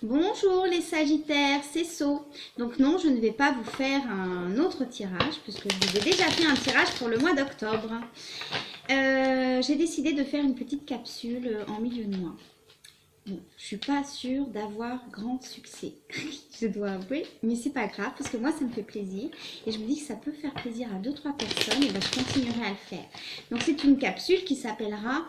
Bonjour les Sagittaires, c'est So. Donc non, je ne vais pas vous faire un autre tirage puisque je vous ai déjà fait un tirage pour le mois d'octobre. J'ai décidé de faire une petite capsule en milieu de mois. Bon, je suis pas sûre d'avoir grand succès, je dois avouer, mais c'est pas grave parce que moi ça me fait plaisir et je me dis que ça peut faire plaisir à 2-3 personnes et ben, je continuerai à le faire. Donc c'est une capsule qui s'appellera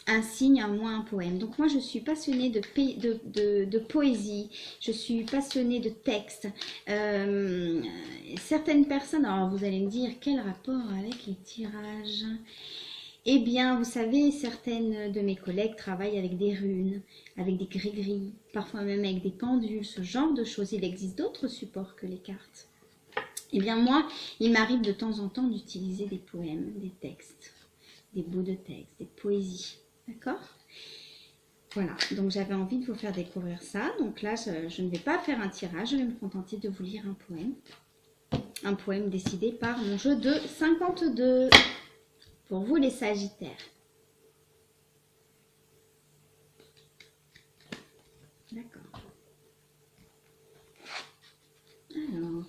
un signe, un mois, un poème. Donc moi je suis passionnée de poésie, je suis passionnée de texte. Certaines personnes, alors vous allez me dire quel rapport avec les tirages? Eh bien, vous savez, certaines de mes collègues travaillent avec des runes, avec des gris-gris, parfois même avec des pendules, ce genre de choses. Il existe d'autres supports que les cartes. Eh bien, moi, il m'arrive de temps en temps d'utiliser des poèmes, des textes, des bouts de texte, des poésies. D'accord? Voilà, donc j'avais envie de vous faire découvrir ça. Donc là, je ne vais pas faire un tirage, je vais me contenter de vous lire un poème. Un poème décidé par mon jeu de 52. Pour vous les Sagittaires. D'accord. Alors.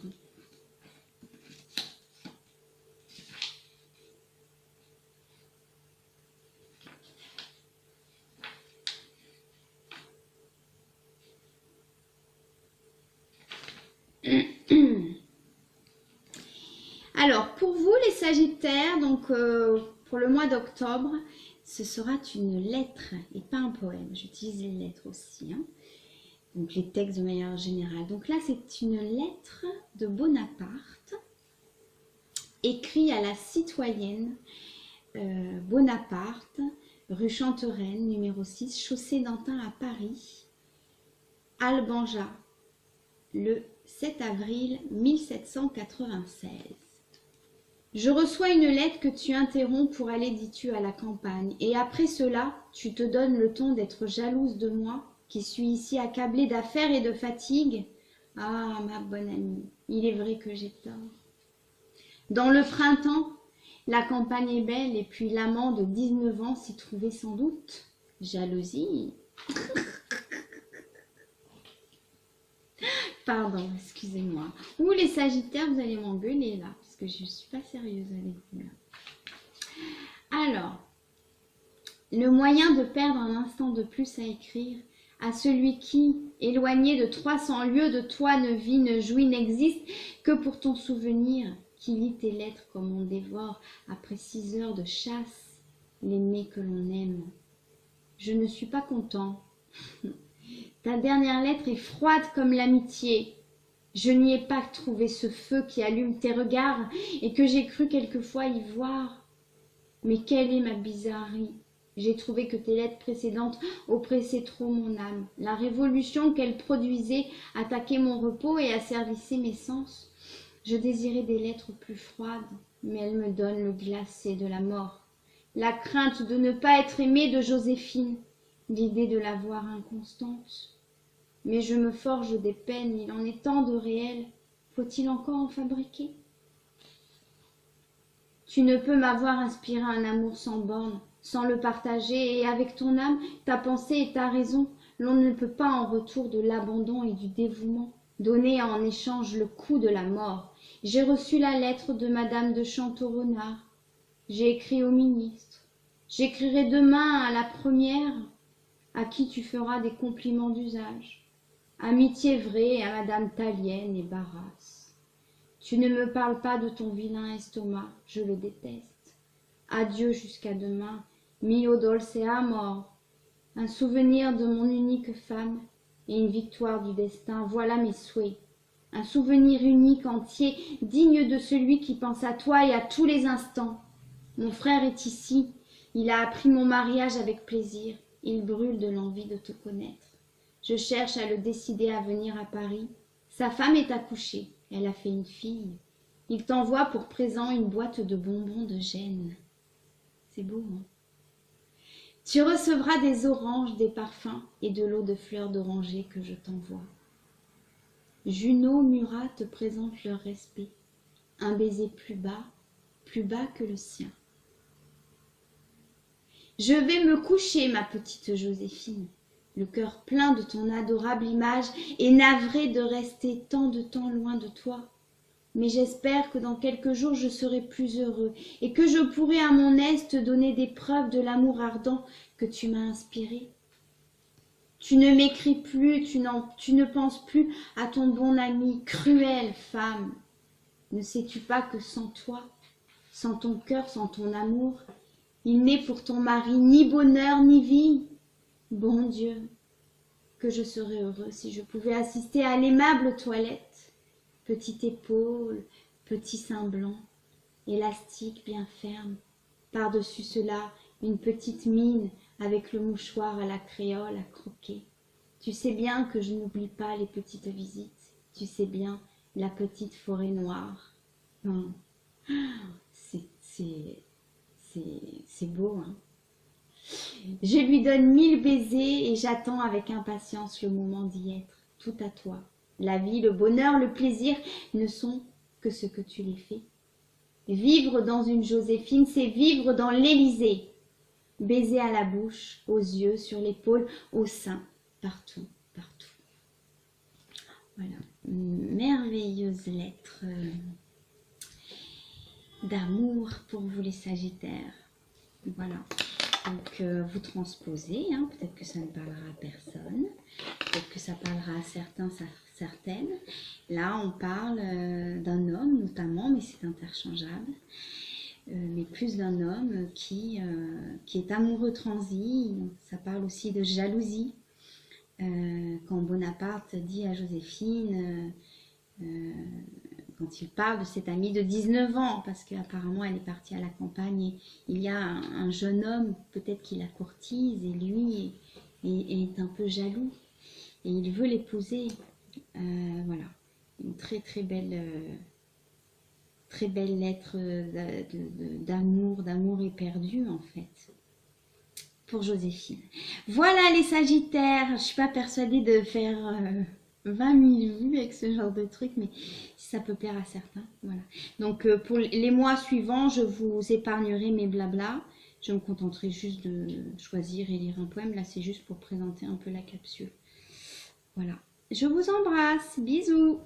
Alors, pour vous les Sagittaires, donc pour le mois d'octobre, ce sera une lettre et pas un poème. J'utilise les lettres aussi, hein. Donc les textes de manière générale. Donc là, c'est une lettre de Bonaparte, écrite à la citoyenne Bonaparte, rue Chantereine, numéro 6, chaussée d'Antin à Paris, Albanja, le 7 avril 1796. Je reçois une lettre que tu interromps pour aller, dis-tu, à la campagne. Et après cela, tu te donnes le ton d'être jalouse de moi, qui suis ici accablée d'affaires et de fatigue. Ah, ma bonne amie, il est vrai que j'ai tort. Dans le printemps, la campagne est belle et puis l'amant de 19 ans s'y trouvait sans doute. Jalousie. Pardon, excusez-moi. Ou les Sagittaires, vous allez m'engueuler là, parce que je ne suis pas sérieuse avec vous là. Alors, le moyen de perdre un instant de plus à écrire, à celui qui, éloigné de 300 lieues de toi, ne vit, ne jouit, n'existe que pour ton souvenir, qui lit tes lettres comme on dévore, après 6 heures de chasse, l'aimé que l'on aime. Je ne suis pas content. Ta dernière lettre est froide comme l'amitié. Je n'y ai pas trouvé ce feu qui allume tes regards et que j'ai cru quelquefois y voir. Mais quelle est ma bizarrerie? J'ai trouvé que tes lettres précédentes oppressaient trop mon âme. La révolution qu'elles produisaient attaquait mon repos et asservissait mes sens. Je désirais des lettres plus froides, mais elles me donnent le glacé de la mort. La crainte de ne pas être aimée de Joséphine, l'idée de la voir inconstante. Mais je me forge des peines, il en est tant de réels. Faut-il encore en fabriquer? Tu ne peux m'avoir inspiré un amour sans bornes, sans le partager, et avec ton âme, ta pensée et ta raison, l'on ne peut pas en retour de l'abandon et du dévouement donner en échange le coup de la mort. J'ai reçu la lettre de madame de Chanteaurenard. J'ai écrit au ministre. J'écrirai demain à la première, à qui tu feras des compliments d'usage. Amitié vraie à madame Talienne et Barras. Tu ne me parles pas de ton vilain estomac, je le déteste. Adieu jusqu'à demain, mio dolce amor. Un souvenir de mon unique femme et une victoire du destin, voilà mes souhaits. Un souvenir unique, entier, digne de celui qui pense à toi et à tous les instants. Mon frère est ici, il a appris mon mariage avec plaisir, il brûle de l'envie de te connaître. Je cherche à le décider à venir à Paris. Sa femme est accouchée, elle a fait une fille. Il t'envoie pour présent une boîte de bonbons de Gênes. C'est beau, hein? Tu recevras des oranges, des parfums et de l'eau de fleurs d'oranger que je t'envoie. Junot, Murat te présentent leur respect. Un baiser plus bas que le sien. Je vais me coucher, ma petite Joséphine. le cœur plein de ton adorable image et navré de rester tant de temps loin de toi. Mais j'espère que dans quelques jours je serai plus heureux et que je pourrai à mon aise te donner des preuves de l'amour ardent que tu m'as inspiré. Tu ne m'écris plus, tu ne penses plus à ton bon ami, cruelle femme. Ne sais-tu pas que sans toi, sans ton cœur, sans ton amour, il n'est pour ton mari ni bonheur ni vie? Bon Dieu, que je serais heureux si je pouvais assister à l'aimable toilette. Petite épaule, petit sein blanc, élastique bien ferme. Par-dessus cela, une petite mine avec le mouchoir à la créole à croquer. Tu sais bien que je n'oublie pas les petites visites. Tu sais bien la petite forêt noire. Hum. C'est beau, hein? Je lui donne 1000 baisers et j'attends avec impatience le moment d'y être. Tout à toi. La vie, le bonheur, le plaisir ne sont que ce que tu les fais. Vivre dans une Joséphine, c'est vivre dans l'Élysée. Baiser à la bouche, aux yeux, sur l'épaule, au sein, partout, partout. Voilà, une merveilleuse lettre d'amour pour vous les Sagittaires. Voilà, donc vous transposez, hein, peut-être que ça ne parlera à personne, peut-être que ça parlera à certains, certaines. Là, on parle d'un homme notamment, mais c'est interchangeable. Mais plus d'un homme qui est amoureux transi. Ça parle aussi de jalousie. Quand Bonaparte dit à Joséphine, quand il parle de cette amie de 19 ans, parce qu'apparemment elle est partie à la campagne, et il y a un jeune homme, peut-être qui la courtise, et lui est un peu jaloux, et il veut l'épouser. Voilà, une très très belle lettre d'amour éperdu en fait, pour Joséphine. Voilà les Sagittaires, je ne suis pas persuadée de faire 20 000 vues avec ce genre de truc, mais si ça peut plaire à certains, voilà. Donc pour les mois suivants, je vous épargnerai mes blablas, je me contenterai juste de choisir et lire un poème. Là c'est juste pour présenter un peu la capsule. Voilà, je vous embrasse, bisous.